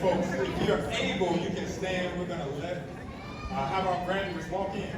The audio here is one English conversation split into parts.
folks, if you're able, you can stand. We're going to have our graduates walk in.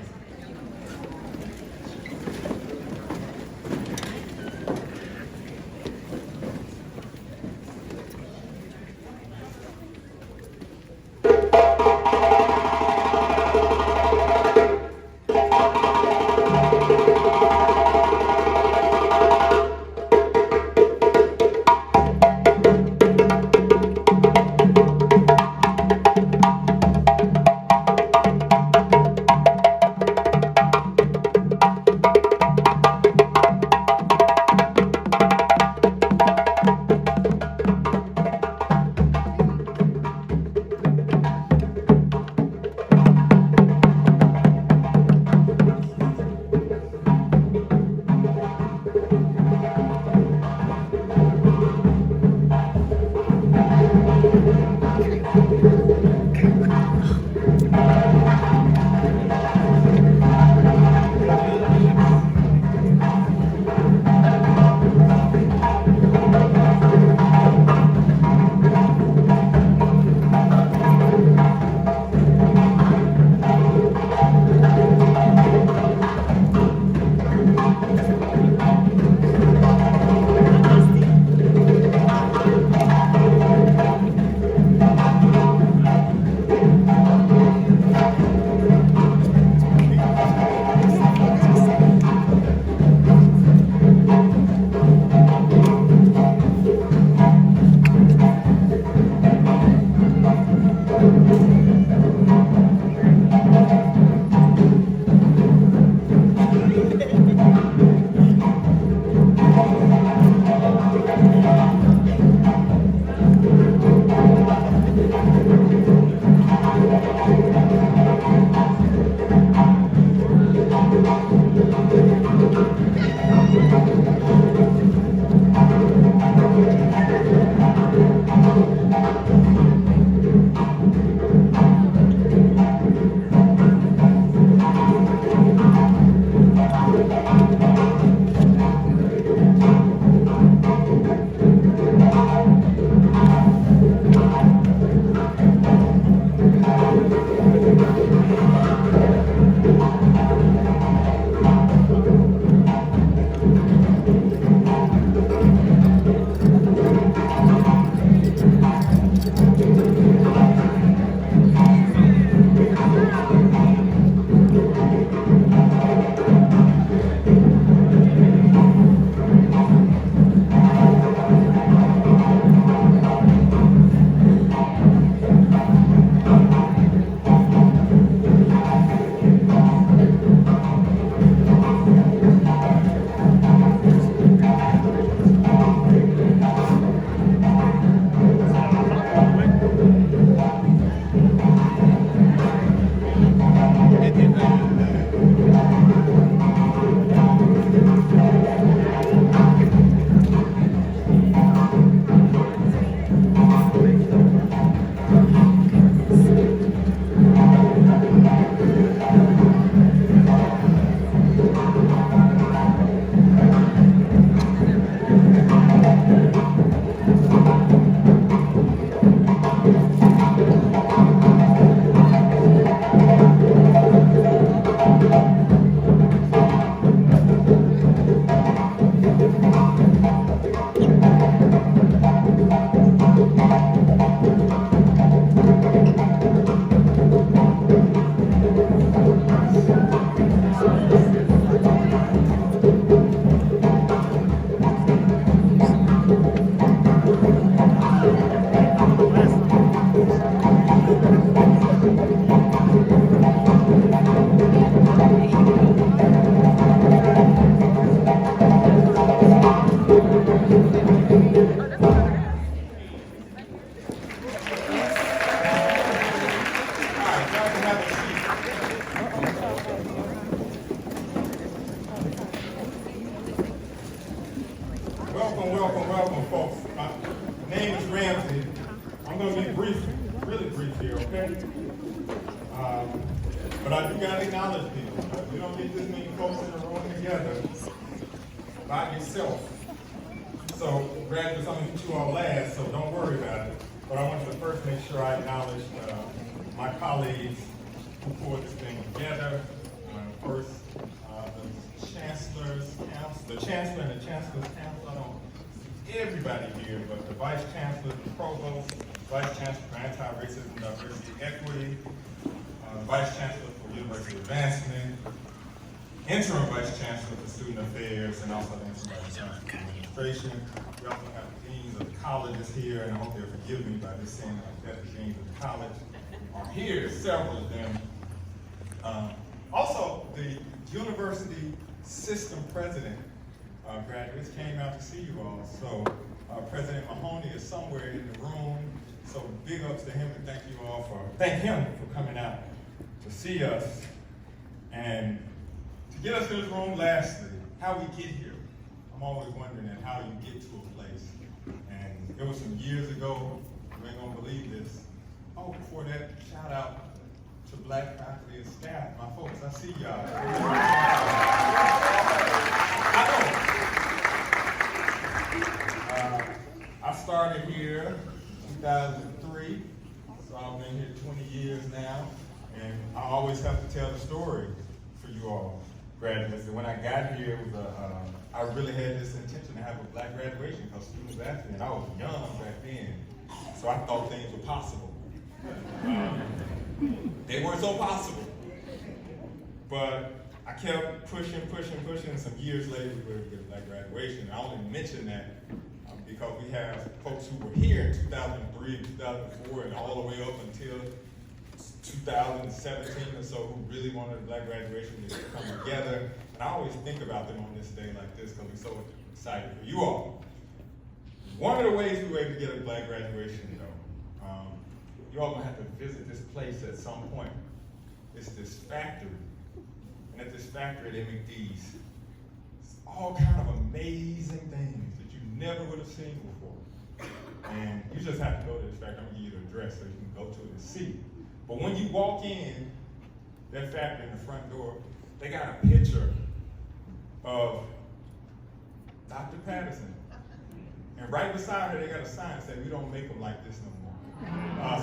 Welcome, welcome, welcome, folks. My name is Ramsey. I'm going to be brief, really brief here, okay? But I do got to acknowledge people. We don't get this many folks in the room together by yourself. So, graduates, I'm going to get you all last, so don't worry about it. But I want to first make sure I acknowledge my colleagues who pulled this thing together. First, the Chancellor's Council, the Chancellor and the Chancellor's Council. I don't see everybody here, but the Vice Chancellor, the Provost, Vice Chancellor for Anti-Racism and Diversity Equity, Vice Chancellor for University Advancement, Interim Vice Chancellor for Student Affairs, and also the Interim Vice Chancellor for Administration. We also have the Deans of the colleges here, and I hope they'll forgive me by just saying that the Deans of the college are here, several of them. Also, the University System President graduates came out to see you all. So President Mahoney is somewhere in the room. So big ups to him and thank him for coming out to see us. And to get us to this room, lastly, how we get here. I'm always wondering how you get to a place. And it was some years ago, you ain't gonna believe this. Oh, before that, shout out to Black faculty and staff, my folks, I see y'all. I started here in 2003, so I've been here 20 years now, and I always have to tell the story for you all, graduates. And when I got here, it was I really had this intention to have a Black graduation because students asked me, and I was young back then, so I thought things were possible. They weren't so possible. But I kept pushing, and some years later we were able to get a Black graduation. I only mention that because we have folks who were here in 2003 and 2004 and all the way up until 2017 or so who really wanted a Black graduation to come together. And I always think about them on this day like this because we're so excited for you all. One of the ways we were able to get a Black graduation, though, you all gonna have to visit this place at some point. It's this factory. And at this factory, they make these all kind of amazing things that you never would have seen before. And you just have to go to this factory. I'm gonna give you the address so you can go to it and see. But when you walk in that factory in the front door, they got a picture of Dr. Patterson. And right beside her, they got a sign that said, "We don't make them like this no more."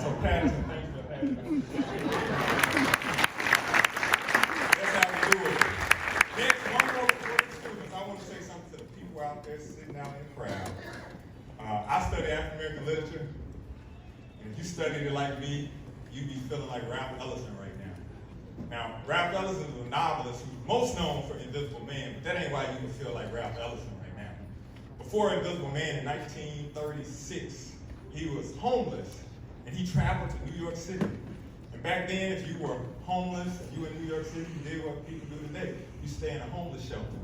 So Patterson, thanks for having me. That's how we do it. Next, one more for the students. I want to say something to the people out there sitting out in the crowd. I study African American literature, and if you studied it like me, you'd be feeling like Ralph Ellison right now. Now, Ralph Ellison is a novelist who's most known for Invisible Man, but that ain't why you would feel like Ralph Ellison right now. Before Invisible Man in 1936, he was homeless, and he traveled to New York City. And back then, if you were homeless, if you were in New York City, you did what people do today. You stay in a homeless shelter.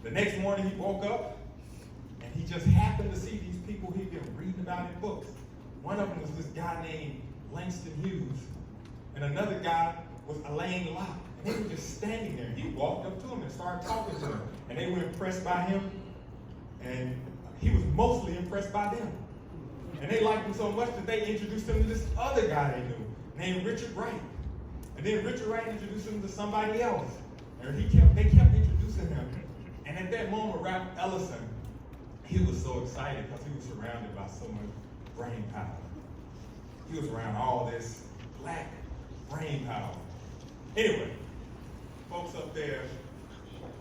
The next morning, he woke up, and he just happened to see these people he'd been reading about in books. One of them was this guy named Langston Hughes, and another guy was Alain Locke. And they were just standing there. He walked up to them and started talking to them. And they were impressed by him, and he was mostly impressed by them. And they liked him so much that they introduced him to this other guy they knew, named Richard Wright. And then Richard Wright introduced him to somebody else. And they kept introducing him. And at that moment, Ralph Ellison, he was so excited because he was surrounded by so much brain power. He was around all this Black brain power. Anyway, folks up there,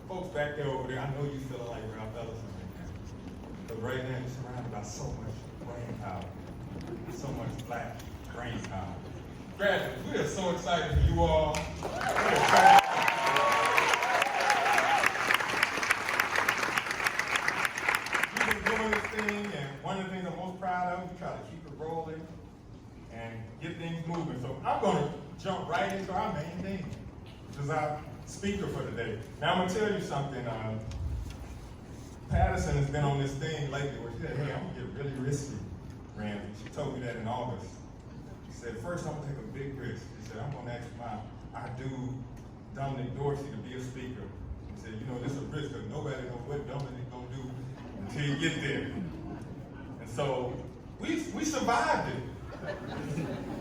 folks back there over there, I know you feeling like Ralph Ellison right now. But right now, you're surrounded by so much brain power, so much Black brain power. Graduates, we are so excited for you all. We've been doing this thing, and one of the things I'm most proud of, we try to keep it rolling and get things moving. So I'm going to jump right into our main thing, which is our speaker for today. Now I'm going to tell you something. Patterson has been on this thing lately where she said, "Hey, I'm going to get really risky, Randy." She told me that in August. She said, "First, I'm going to take a big risk." She said, "I'm going to ask I do Dominic Dorsey to be a speaker." She said, "You know, this is a risk because nobody knows what Dominic going to do until you get there." And so we survived it.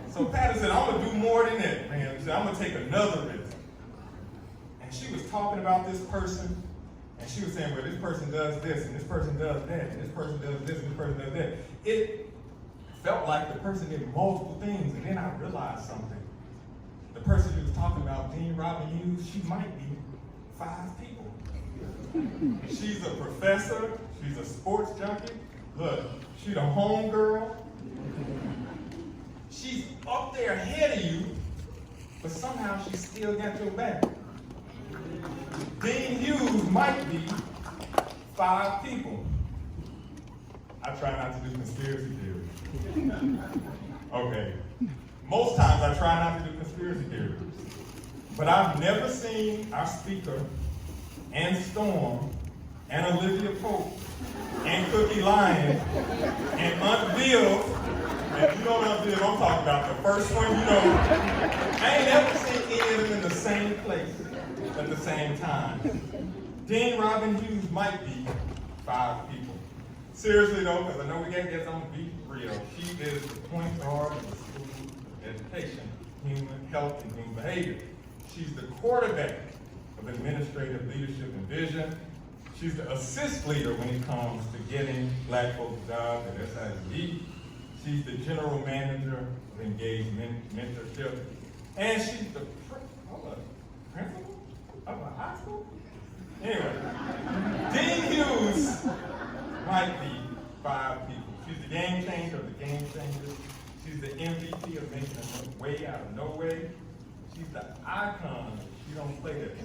So Patterson said, "I'm going to do more than that, man." She said, "I'm going to take another risk." And she was talking about this person, and she was saying, "Well, this person does this, and this person does that, and this person does this, and this person does that." felt like the person did multiple things, and then I realized something. The person who was talking about, Dean Robin Hughes, she might be 5 people. She's a professor, she's a sports junkie. Look, she's a home girl. She's up there ahead of you, but somehow she still got your back. Dean Hughes might be 5 people. I try not to do conspiracy theories. Okay. Most times I try not to do conspiracy theories. But I've never seen our speaker and Storm and Olivia Pope and Cookie Lion and Aunt Bill, and you know what Aunt Bill I'm talking about, the first one, you know. I ain't ever seen any of them in the same place at the same time. Dean Robin Hughes might be 5 people. Seriously though, because I know we got to get on be real. She is the point guard of the school education, human health, and human behavior. She's the quarterback of administrative leadership and vision. She's the assist leader when it comes to getting Black folks jobs at SIUE. She's the general manager of engaged mentorship. And she's the principal of a high school? Anyway, Dean Hughes might be 5 people. She's the game changer of the game changers. She's the MVP of making a way out of no way. She's the icon. She don't play that.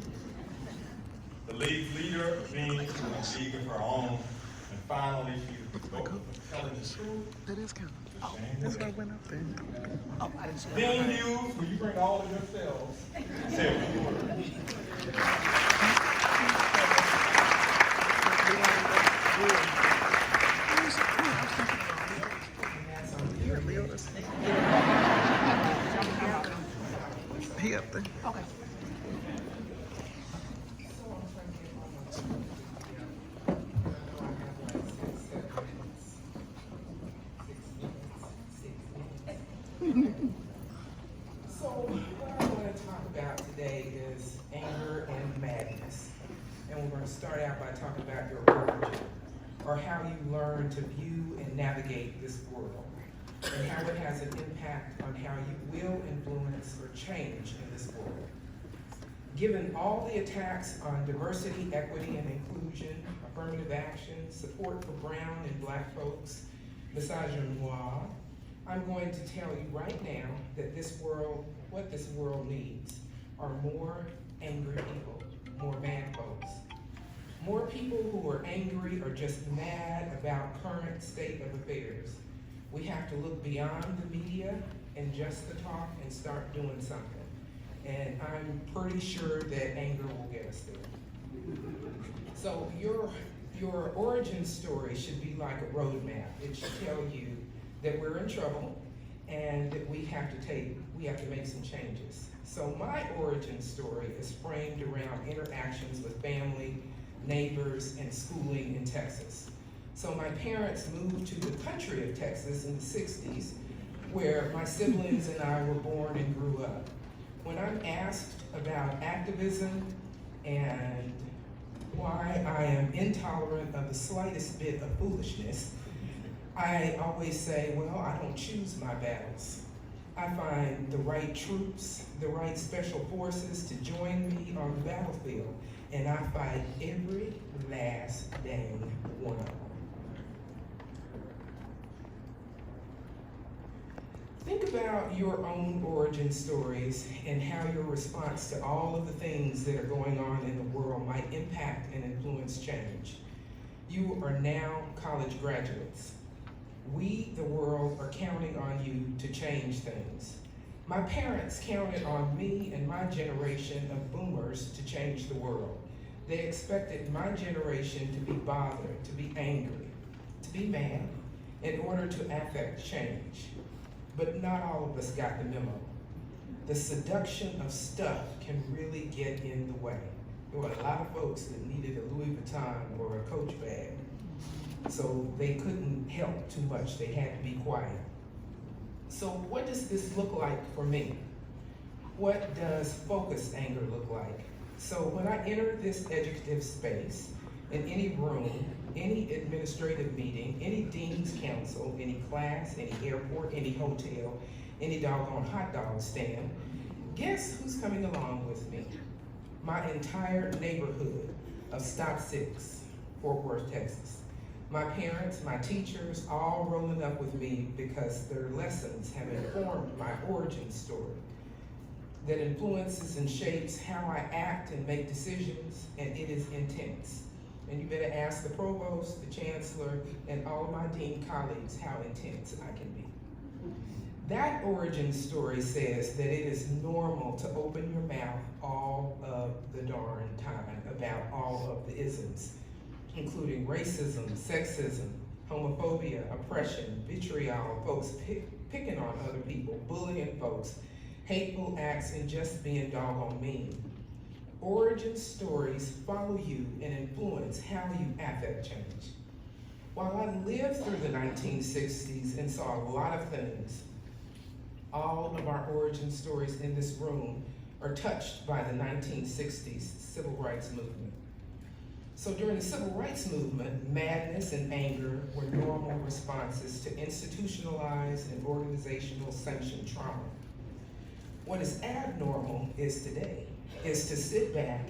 The league's leader of being in a league of her own. And finally, she's the goat of telling the truth. That is kind of. Oh, that's what I went up there. Oh, I didn't see Dean Hughes, will you bring all of yourselves? Say a few words. He up there. Okay. So what I want to talk about today is anger and madness. And we're going to start out by talking about your origin, or how you learn to view and navigate this world, and how it has an impact on how you will influence or change in this world. Given all the attacks on diversity, equity, and inclusion, affirmative action, support for brown and Black folks, misogynoir, I'm going to tell you right now that this world, what this world needs, are more angry people, more mad folks. More people who are angry or just mad about current state of affairs. We have to look beyond the media and just the talk and start doing something. And I'm pretty sure that anger will get us there. So your origin story should be like a roadmap. It should tell you that we're in trouble and that we have to make some changes. So my origin story is framed around interactions with family, neighbors, and schooling in Texas. So my parents moved to the country of Texas in the 60s, where my siblings and I were born and grew up. When I'm asked about activism and why I am intolerant of the slightest bit of foolishness, I always say, well, I don't choose my battles. I find the right troops, the right special forces to join me on the battlefield, and I fight every last dang one of them. Think about your own origin stories and how your response to all of the things that are going on in the world might impact and influence change. You are now college graduates. We, the world, are counting on you to change things. My parents counted on me and my generation of boomers to change the world. They expected my generation to be bothered, to be angry, to be mad, in order to affect change. But not all of us got the memo. The seduction of stuff can really get in the way. There were a lot of folks that needed a Louis Vuitton or a Coach bag, so they couldn't help too much. They had to be quiet. So what does this look like for me? What does focused anger look like? So when I enter this educative space, in any room, any administrative meeting, any dean's council, any class, any airport, any hotel, any doggone hot dog stand, guess who's coming along with me? My entire neighborhood of Stop 6, Fort Worth, Texas. My parents, my teachers, all rolling up with me because their lessons have informed my origin story that influences and shapes how I act and make decisions, and it is intense. And you better ask the provost, the chancellor, and all of my dean colleagues how intense I can be. That origin story says that it is normal to open your mouth all of the darn time about all of the isms, including racism, sexism, homophobia, oppression, vitriol, folks picking on other people, bullying folks, hateful acts, and just being doggone mean. Origin stories follow you and influence how you affect change. While I lived through the 1960s and saw a lot of things, all of our origin stories in this room are touched by the 1960s civil rights movement. So during the civil rights movement, madness and anger were normal responses to institutionalized and organizational sanctioned trauma. What is abnormal is today, is to sit back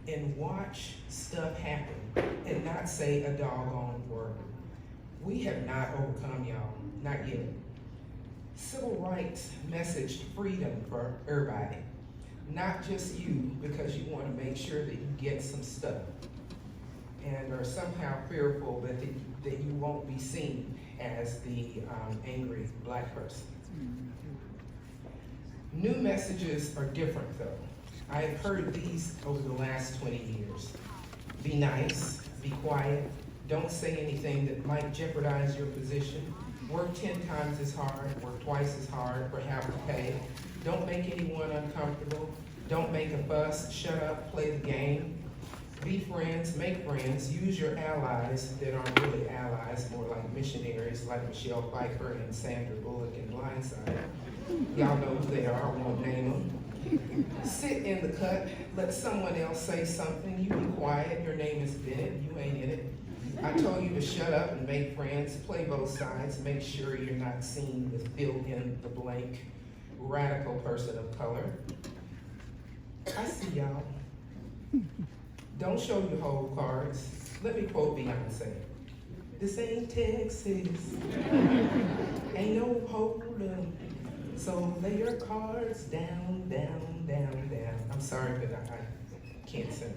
and watch stuff happen and not say a doggone word. We have not overcome, y'all, not yet. Civil rights messaged freedom for everybody, not just you because you want to make sure that you get some stuff and are somehow fearful that you won't be seen as the angry black person. New messages are different though. I have heard these over the last 20 years. Be nice, be quiet, don't say anything that might jeopardize your position, work 10 times as hard, work twice as hard for half the pay, don't make anyone uncomfortable, don't make a fuss, shut up, play the game, be friends, make friends, use your allies that aren't really allies, more like missionaries like Michelle Pfeiffer and Sandra Bullock in Blindside. Y'all know who they are, I won't name them. Sit in the cut, let someone else say something, you be quiet, your name is Bennett, you ain't in it. I told you to shut up and make friends, play both sides, make sure you're not seen with fill in the blank radical person of color. I see y'all. Don't show your whole cards. Let me quote Beyonce. This ain't Texas. Ain't no hold'em. So lay your cards down, down, down, down. I'm sorry, but I can't sing.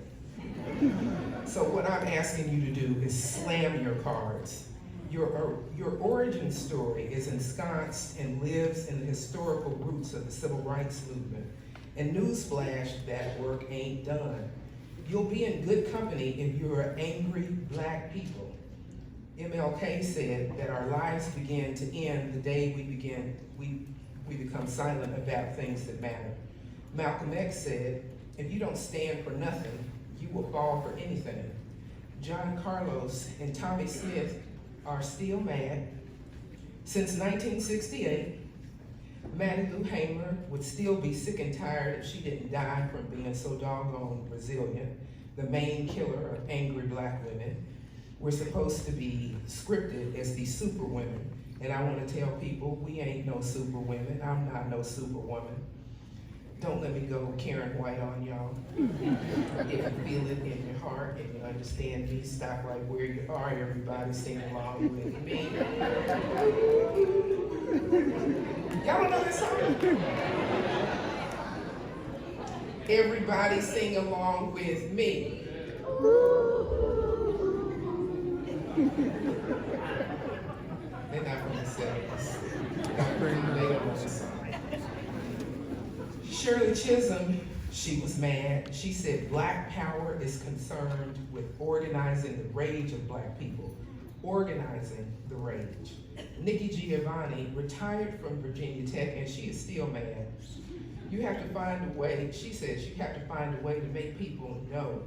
So what I'm asking you to do is slam your cards. Your origin story is ensconced and lives in the historical roots of the civil rights movement. And newsflash, that work ain't done. You'll be in good company if you're angry black people. MLK said that our lives begin to end the day we become silent about things that matter. Malcolm X said, if you don't stand for nothing, you will fall for anything. John Carlos and Tommy Smith are still mad. Since 1968, Mattie Lou Hamer would still be sick and tired if she didn't die from being so doggone resilient, the main killer of angry black women. We're supposed to be scripted as these super women, and I want to tell people we ain't no super women. I'm not no super woman. Don't let me go Karen White on y'all. If you feel it in your heart and you understand me, stop right where you are. Everybody sing along with me. Y'all don't know this song? Everybody sing along with me. They're not from the 70s. They don't know the song. Shirley Chisholm, she was mad. She said black power is concerned with organizing the rage of black people. Organizing the rage. Nikki Giovanni retired from Virginia Tech and she is still mad. You have to find a way, she says, you have to find a way to make people know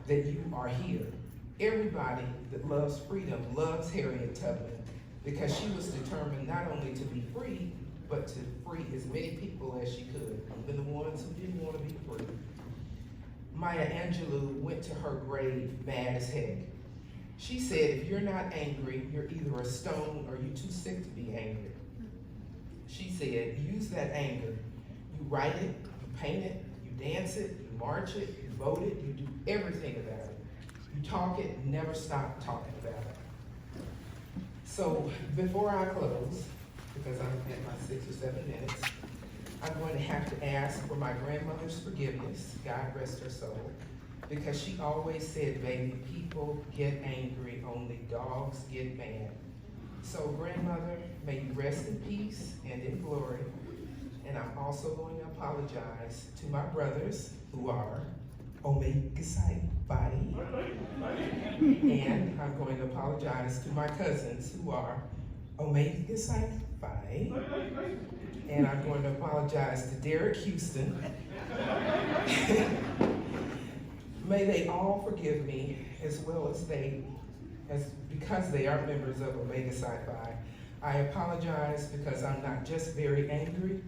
that you are here. Everybody that loves freedom loves Harriet Tubman because she was determined not only to be free, but to free as many people as she could, even the ones who didn't want to be free. Maya Angelou went to her grave mad as heck. She said, if you're not angry, you're either a stone or you're too sick to be angry. She said, use that anger. You write it, you paint it, you dance it, you march it, you vote it, you do everything about it. You talk it, never stop talking about it. So before I close, because I'm at my 6 or 7 minutes, I'm going to have to ask for my grandmother's forgiveness, God rest her soul, because she always said, baby, people get angry, only dogs get mad. So grandmother, may you rest in peace and in glory. And I'm also going to apologize to my brothers who are Omega Psi Phi. And I'm going to apologize to my cousins who are Omega Psi Phi. And I'm going to apologize to Derek Houston. May they all forgive me as well as because they are members of Omega Psi Phi. I apologize because I'm not just very angry,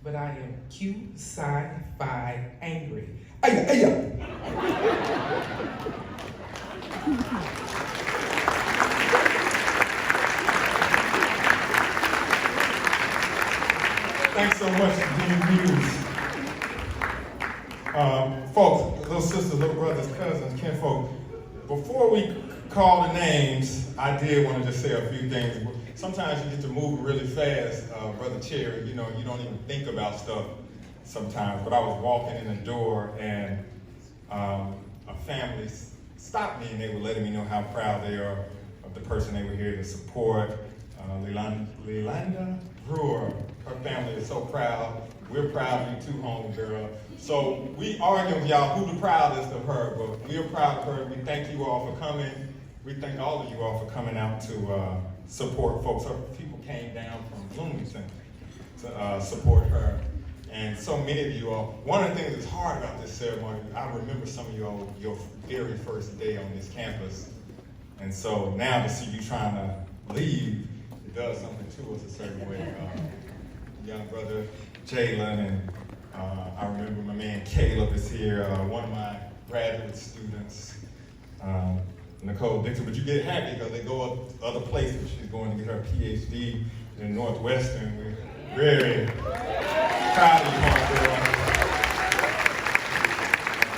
but I am Q Psi Phi angry. Aya. Thanks so much, Dean Hughes. Folks, little sisters, little brothers, cousins, kinfolk, before we call the names, I did want to just say a few things. Sometimes you get to move really fast, Brother Cherry, you don't even think about stuff sometimes, but I was walking in the door and a family stopped me and they were letting me know how proud they are of the person they were here to support. Leilanda Brewer, her family is so proud. We're proud of you too, homegirl. So we argue with y'all who the proudest of her, but we're proud of her. We thank you all for coming. We thank all of you all for coming out to support folks. Her people came down from Bloomington to support her. And so many of you all, one of the things that's hard about this ceremony, I remember some of you all, your very first day on this campus. And so now to see you trying to leave, it does something to us a certain way. Young brother Jalen, and I remember my man Caleb is here, one of my graduate students, Nicole Dixon. But you get happy because they go up other places. She's going to get her PhD in Northwestern. We're very proud of you, homegirl.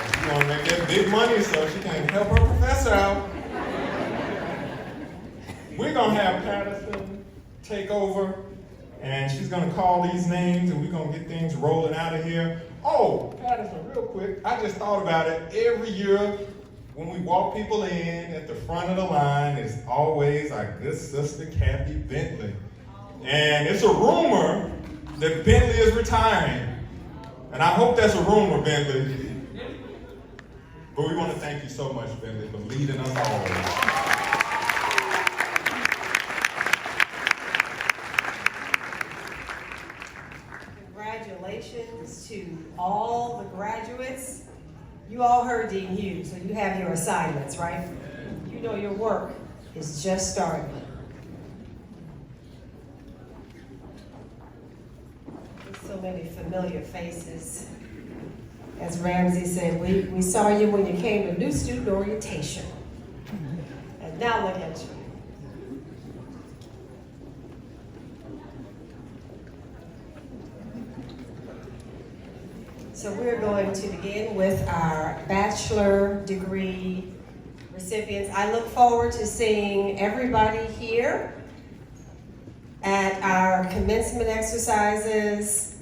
She's going to make that big money so she can help her professor out. We're going to have Patterson take over, and she's going to call these names, and we're going to get things rolling out of here. Oh, Patterson, real quick, I just thought about it. Every year when we walk people in at the front of the line, it's always our good sister, Kathy Bentley. And it's a rumor that Bentley is retiring. And I hope that's a rumor, Bentley. But we want to thank you so much, Bentley, for leading us all. Congratulations to all the graduates. You all heard Dean Hughes, so you have your assignments, right? You know your work is just starting. So many familiar faces. As Ramsey said, we saw you when you came to new student orientation. And now look at you. So we're going to begin with our bachelor degree recipients. I look forward to seeing everybody here at our commencement exercises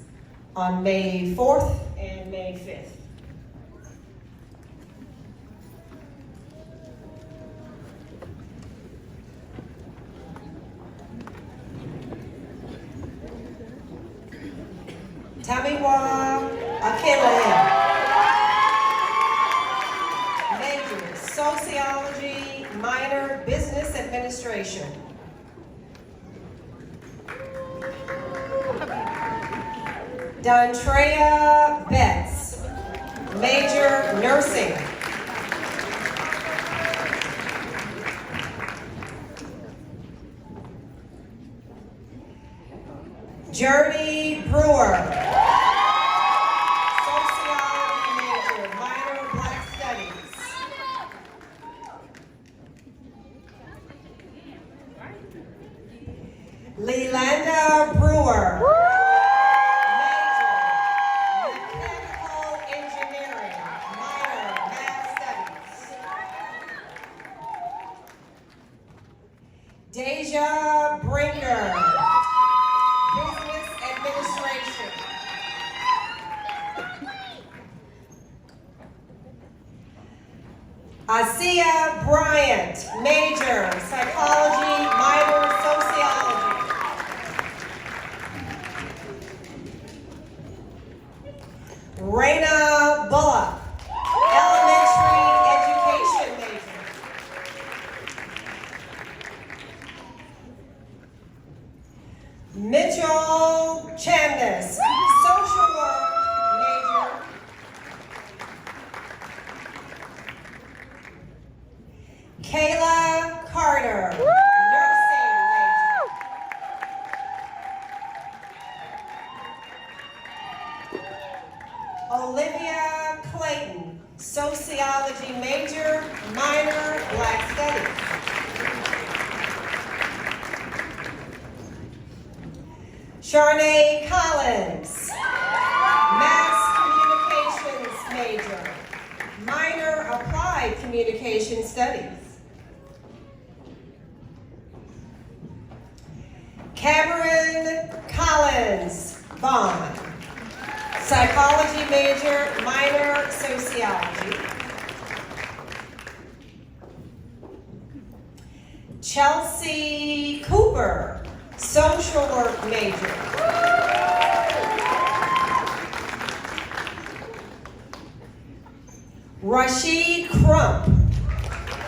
on May 4th and May 5th. Tamiwa Akele. Major Sociology, minor Business Administration. Dontrea Betts, major Nursing. Journey Brewer, Sociology major, minor Black Studies. Asia Bryant, major, psychology, minor, sociology. Raina Bullock, elementary education major. Mitchell Chamness, social work major. Kayla Carter, nursing major. Olivia Clayton, sociology major, minor, Black studies. Sharnae Collins, mass communications major, minor, applied communication studies. Cameron Collins Vaughn, psychology major, minor, sociology. Chelsea Cooper, social work major. Rashid Crump,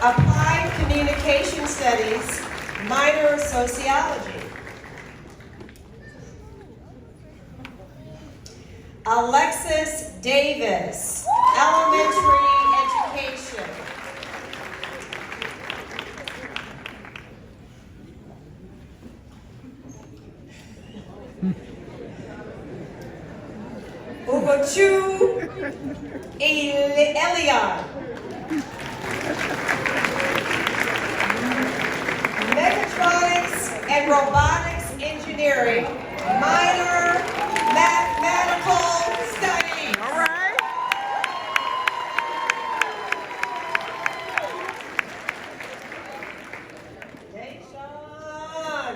applied communication studies, minor, sociology. Alexis Davis, elementary education. Ugochu Elion, mechatronics and robotics engineering, minor, mathematical studies. All right. Deshaun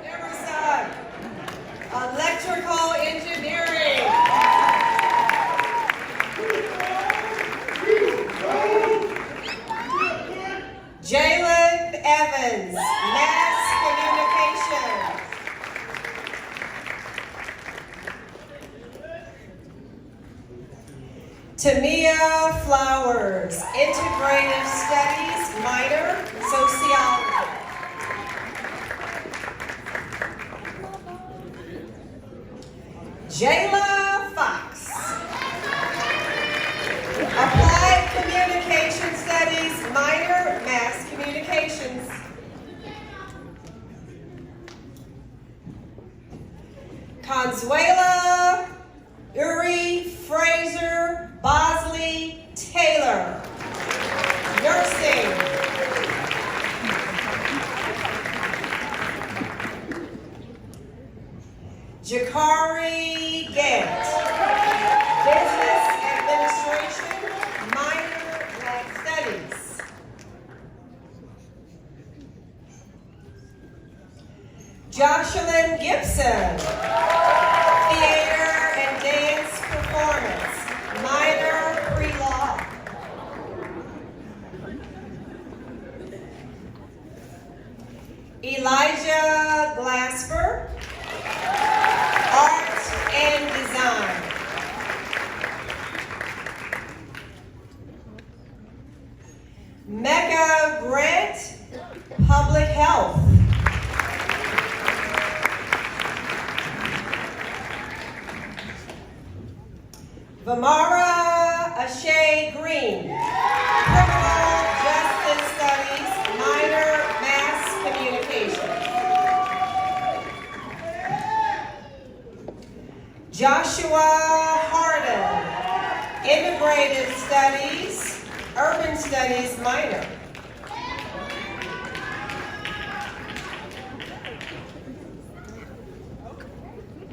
Emerson, electrical engineering. Jalen Evans, mass communication. Tamia Flowers, integrative studies, minor, sociology. Jayla Fox, applied communication studies, minor, mass communications. Consuela Uri Fraser Bosley Taylor, nursing. Jakari Gant, business administration, minor, Black studies. Jocelyn Gibson, theater and dance performance, minor, pre-law. Elijah Glasper, art and design. Mecca Grant, public health. Vamara Ashay Green, criminal justice studies, minor, mass communication. Joshua Harden, integrative studies, urban studies, minor.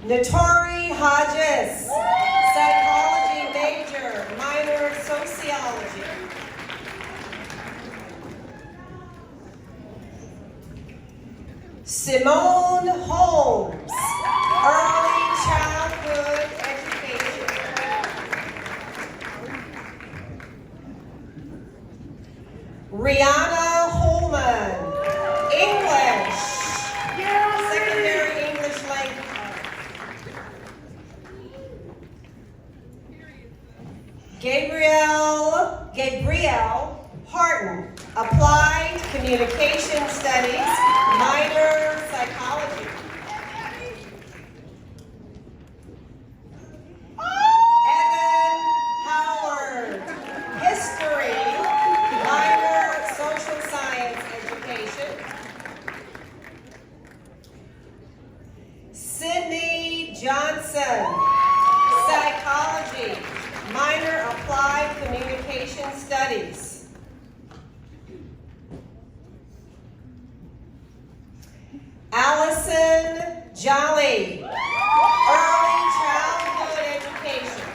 Notori Hodges, psychology major, minor, sociology. Simone Holmes, early childhood education. Gabrielle Harton, Applied Communication Studies, minor psychology. Evan Howard, history, minor social science education. Sydney Johnson, psychology, minor applied communication studies. Allison Jolly, early childhood education.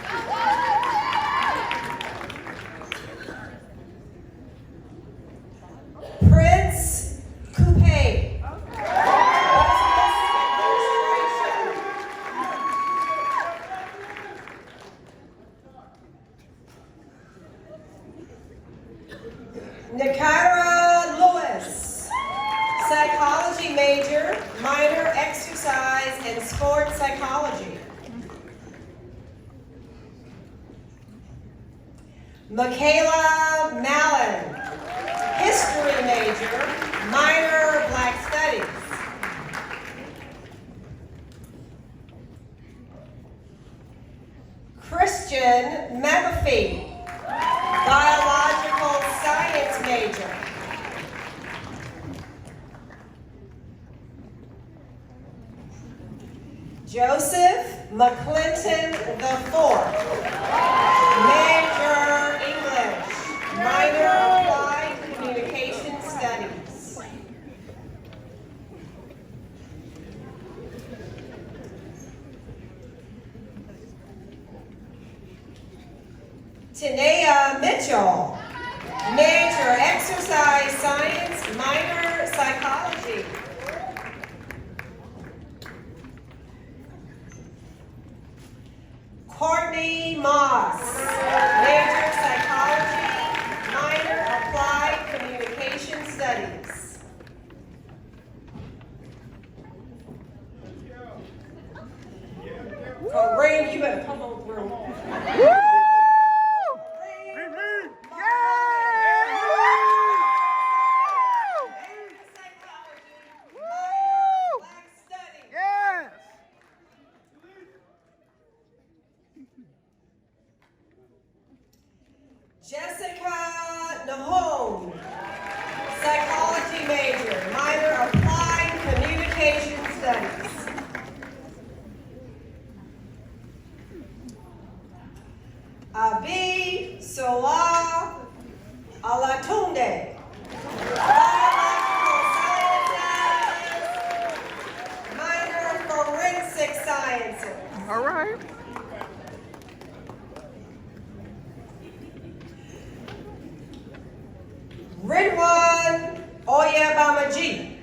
Prince Coupe, business administration. Nikara Lewis, psychology major, minor exercise and sport psychology. Michaela Mallon, history major, minor black studies. Christian McAfee, biological science major. Joseph McClinton IV, major English, minor applied communication studies. Tanea Mitchell, major exercise science, minor psychology. Courtney Moss, major psychology, minor applied communication studies. Kareem, you better come on through. Jessica Nahone, psychology major, minor applied communication studies. Abi Sola Alatunde, biological sciences, minor forensic sciences. All right. Ridwan Oyebamaji,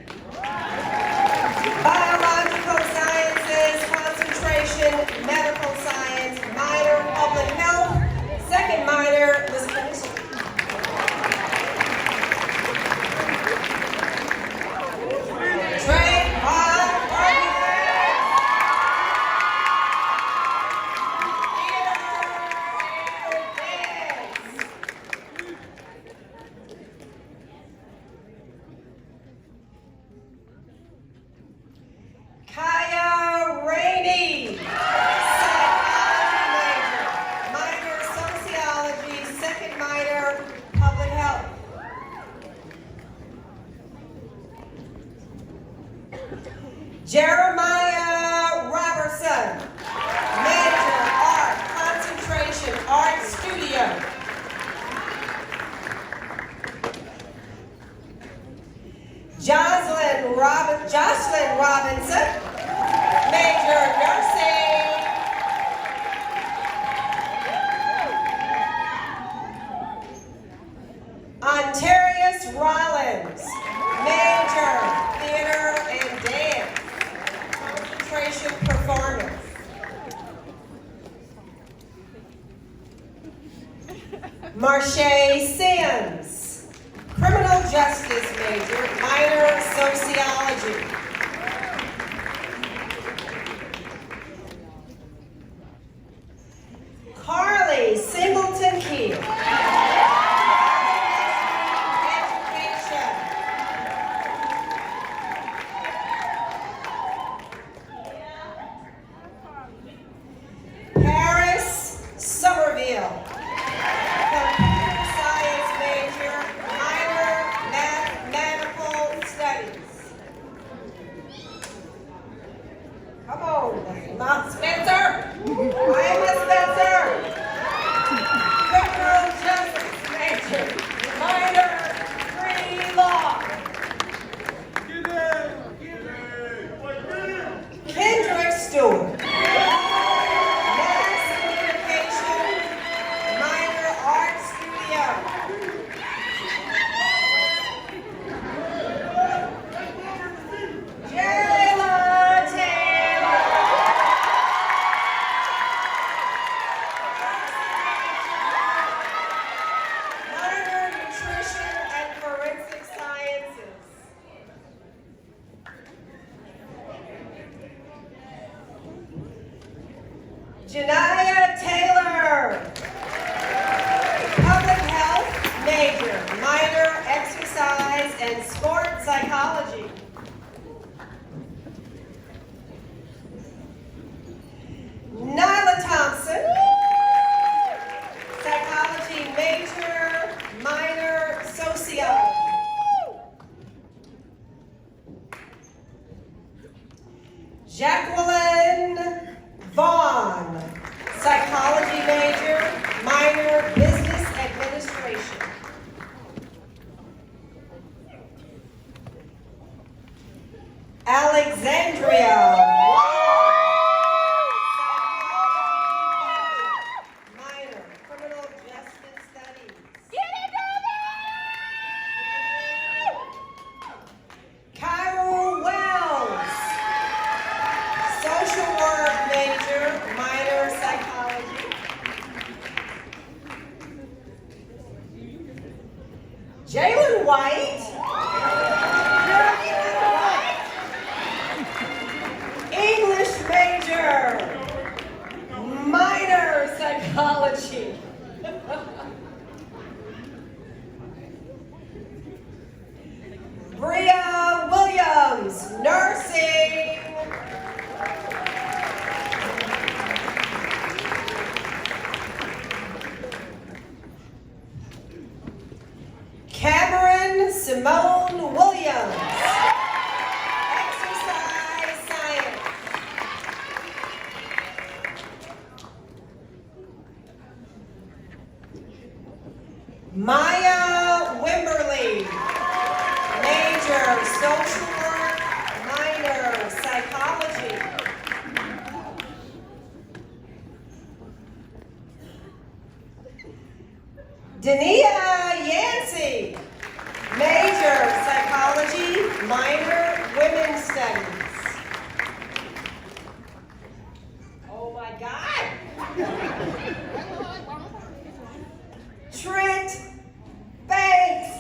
biological sciences, concentration, medical science, minor public health, second minor was chemistry. Trey Kaya Rainey, psychology major, minor sociology, second minor public health. Jeremiah Robertson, major art, concentration, art studio. Jocelyn Robinson, major nursing. Ontarius Rollins, major theater and dance, concentration performance. Marche Sims, criminal justice major, minor sociology. Carly Singleton Josiah Taylor, public health major, minor exercise and sport psychology. Nyla Thompson, psychology major, minor sociology. Jacqueline Vaughn, psychology major, minor business administration. Alexandria minor, criminal justice studies. Kyra Wells, social work major, minor psychology. Jalen White, English major, minor psychology. Bria Williams, nursing. Cameron Simone Williams, exercise science. Maya Wimberly, major social work, minor psychology. Dania Yancey, major psychology, minor women's studies. Oh my God. Trent Banks,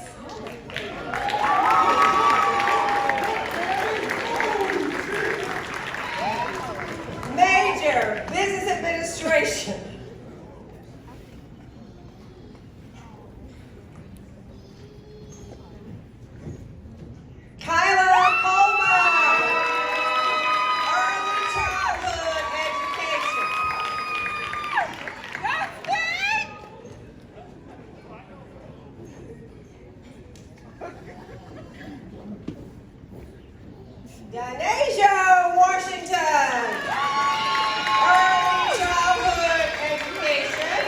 major business administration. Kyla Coleman, early childhood education. Danasia Washington, early childhood education.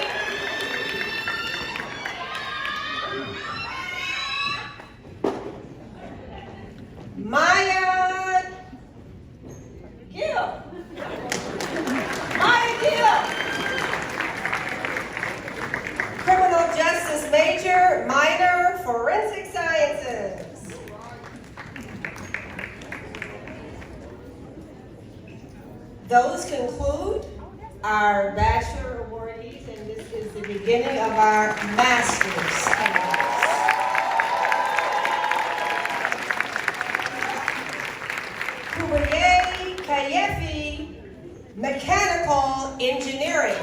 Maya Gill. Maya Gill. Criminal justice major, minor forensic sciences. Those conclude our bachelor awardees, and this is the beginning of our master's class. Kubriye Kayefi, mechanical engineering.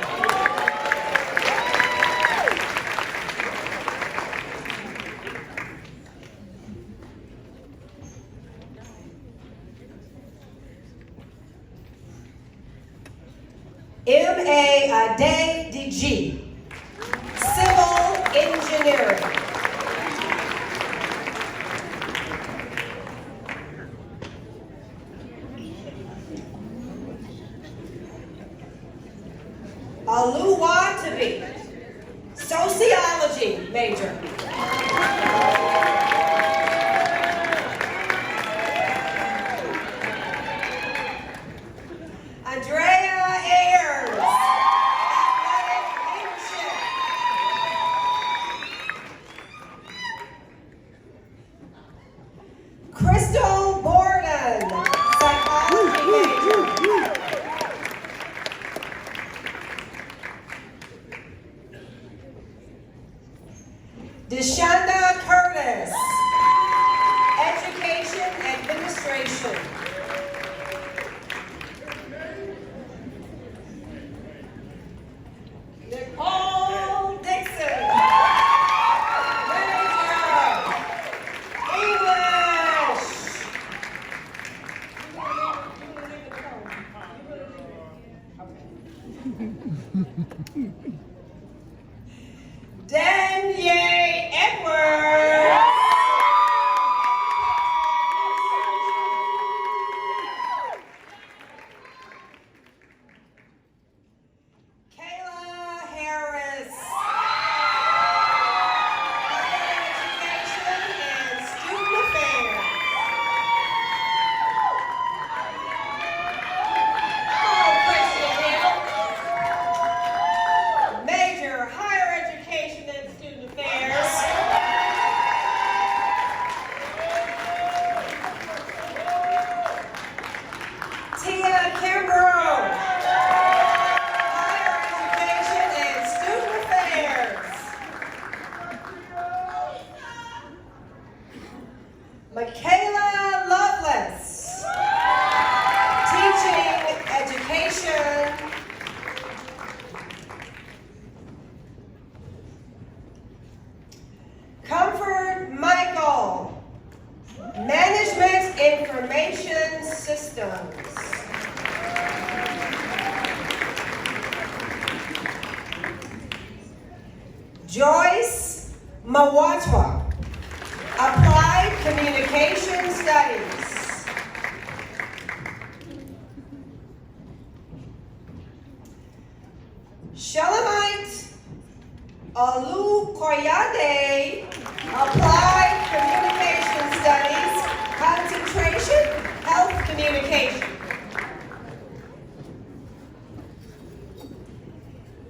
M.A. Ade DG, civil engineering. Aluwatabi, sociology major. Andrea Ayers, athletic leadership. Crystal Borden, psychology major. Deshonda Curtis, education administration. Danye Edwards. Kayla Harris. Higher Education and Student Affairs. Oh, President Hill. Major Higher Education and Student Affairs. Tia Kimbrough. Higher Education and Student Affairs. Michaela Lovelace. Teaching Education. Comfort Michael. Management Information Systems. Joyce Mawatwa. Applied Communication Studies. Shulamite Olukoyade. Applied Communication Studies. Concentration, Health Communication.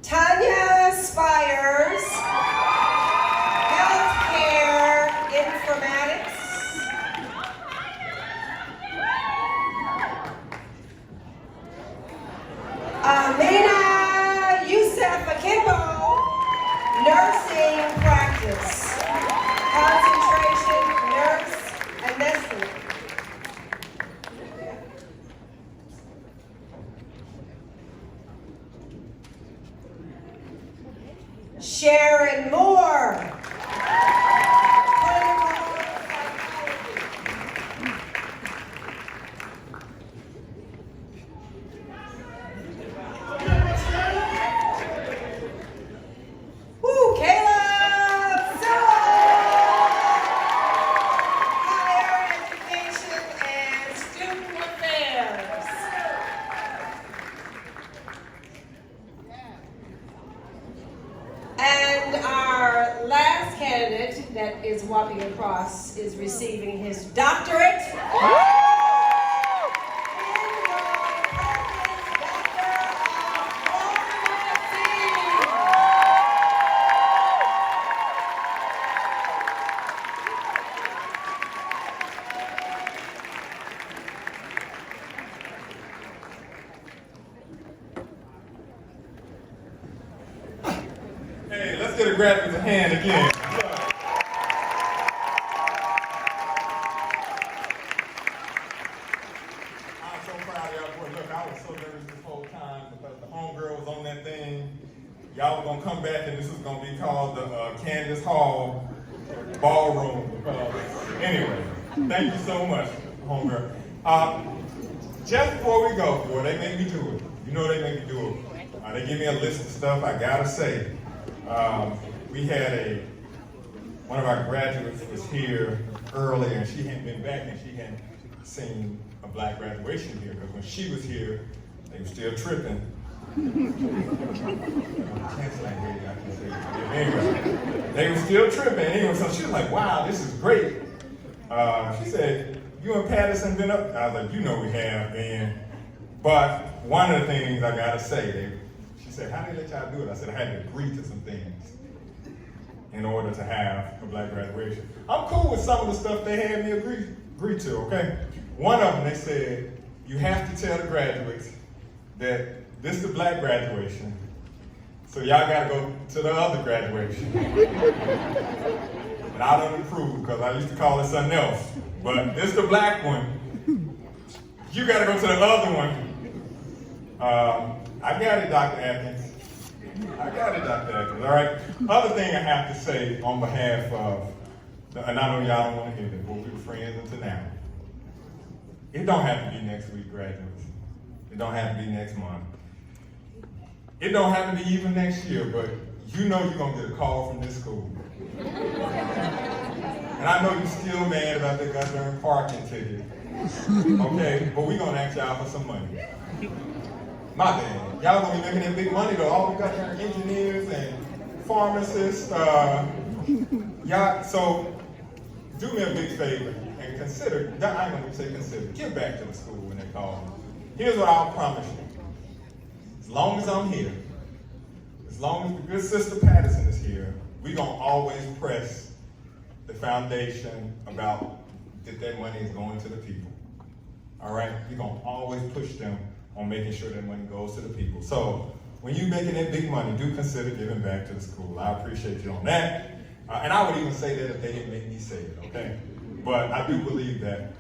Tanya Spires. Healthcare Informatics. Amina Youssef Akimbo. Nursing Practice. Concentration, Nurse, Anesthetist. Sharon Moore. Clinical psychology. Woo, Caleb Sewell. Higher Education and Student Affairs. And our last candidate that is walking across is receiving his doctorate. Hey, let's get a graduate's hand again. I'm so proud of y'all. Boy, look, I was so nervous this whole time because the homegirl was on that thing. Y'all were gonna come back and this was gonna be called the Candace Hall Ballroom. Anyway, thank you so much, homegirl. Just before we go, boy, they made me do it. You know they made me do it. They give me a list of stuff I gotta say. We had one of our graduates was here earlier and she hadn't been back and she hadn't seen a black graduation here because when she was here, they were still tripping. Anyway, they were still tripping. Anyway, so she was like, wow, this is great. She said, you and Patterson been up? I was like, you know we have, man. But one of the things I gotta say, she said, how did they let y'all do it? I said, I had to agree to some things in order to have a black graduation. I'm cool with some of the stuff they had me agree to, okay? One of them, they said, you have to tell the graduates that this is the black graduation, so y'all gotta go to the other graduation. And I don't approve, because I used to call it something else. But this is the black one. You gotta go to the other one. I got it, Dr. Atkins. I got it, Dr. Atkins, all right? Other thing I have to say on behalf of, and I know y'all don't want to hear this, but we were friends until now. It don't have to be next week, graduates. It don't have to be next month. It don't have to be even next year, but you know you're gonna get a call from this school. And I know you're still mad about the goddamn parking ticket. Okay, but we're gonna ask y'all for some money. My bad. Y'all gonna be making that big money though. All the goddamn engineers and pharmacists. Y'all, so do me a big favor and consider, I ain't gonna say consider, give back to the school when they call. Here's what I'll promise you. As long as I'm here, as long as the good Sister Patterson is here, we're gonna always press the foundation about that money is going to the people. All right? We're gonna always push them on making sure that money goes to the people. So when you're making that big money, do consider giving back to the school. I appreciate you on that. And I would even say that if they didn't make me say it, okay? But I do believe that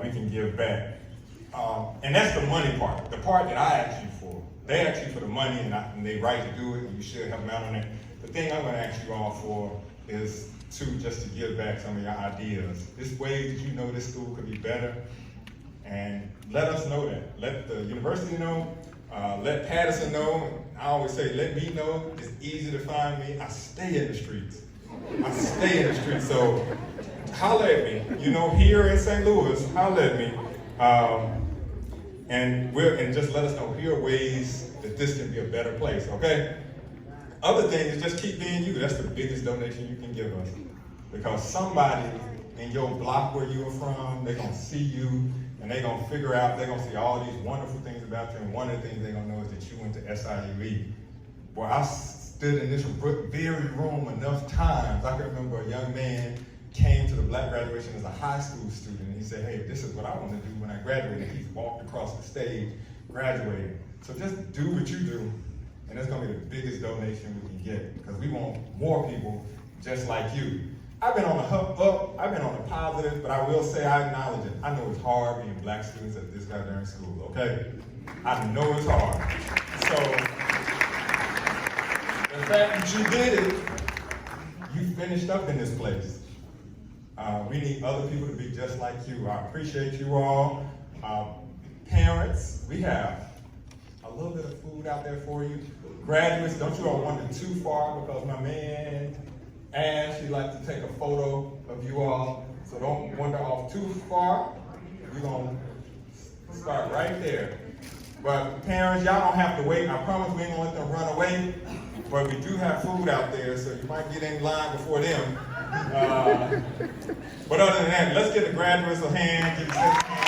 we can give back. And that's the money part, the part that I asked you for. They asked you for the money and they right to do it, and you should help them out on it. The thing I'm gonna ask you all for is just to give back some of your ideas. There's ways that you know this school could be better, and let us know that. Let the university know, let Patterson know. I always say, let me know. It's easy to find me. I stay in the streets. So holler at me. You know, here in St. Louis, holler at me. And just let us know, here are ways that this can be a better place, okay? Other thing is just keep being you. That's the biggest donation you can give us. Because somebody in your block where you're from, they're gonna see you and they're gonna figure out, they're gonna see all these wonderful things about you, and one of the things they're gonna know is that you went to SIUE. Boy, I stood in this very room enough times. I can remember a young man came to the black graduation as a high school student, and he said, hey, this is what I want to do when I graduate. And he's walked across the stage graduating. So just do what you do, and it's going to be the biggest donation we can get, because we want more people just like you. I've been on the up, I've been on the positive, but I will say I acknowledge it. I know it's hard being black students at this goddamn school, okay? I know it's hard. So, the fact that you did it, you finished up in this place. We need other people to be just like you. I appreciate you all. Parents, we have a little bit of food out there for you. Graduates, don't you all wander too far, because my man Ash, he likes to take a photo of you all. So don't wander off too far. We're gonna start right there. But parents, y'all don't have to wait. I promise we ain't gonna let them run away. But we do have food out there, so you might get in line before them. But other than that, let's get the graduates a hand.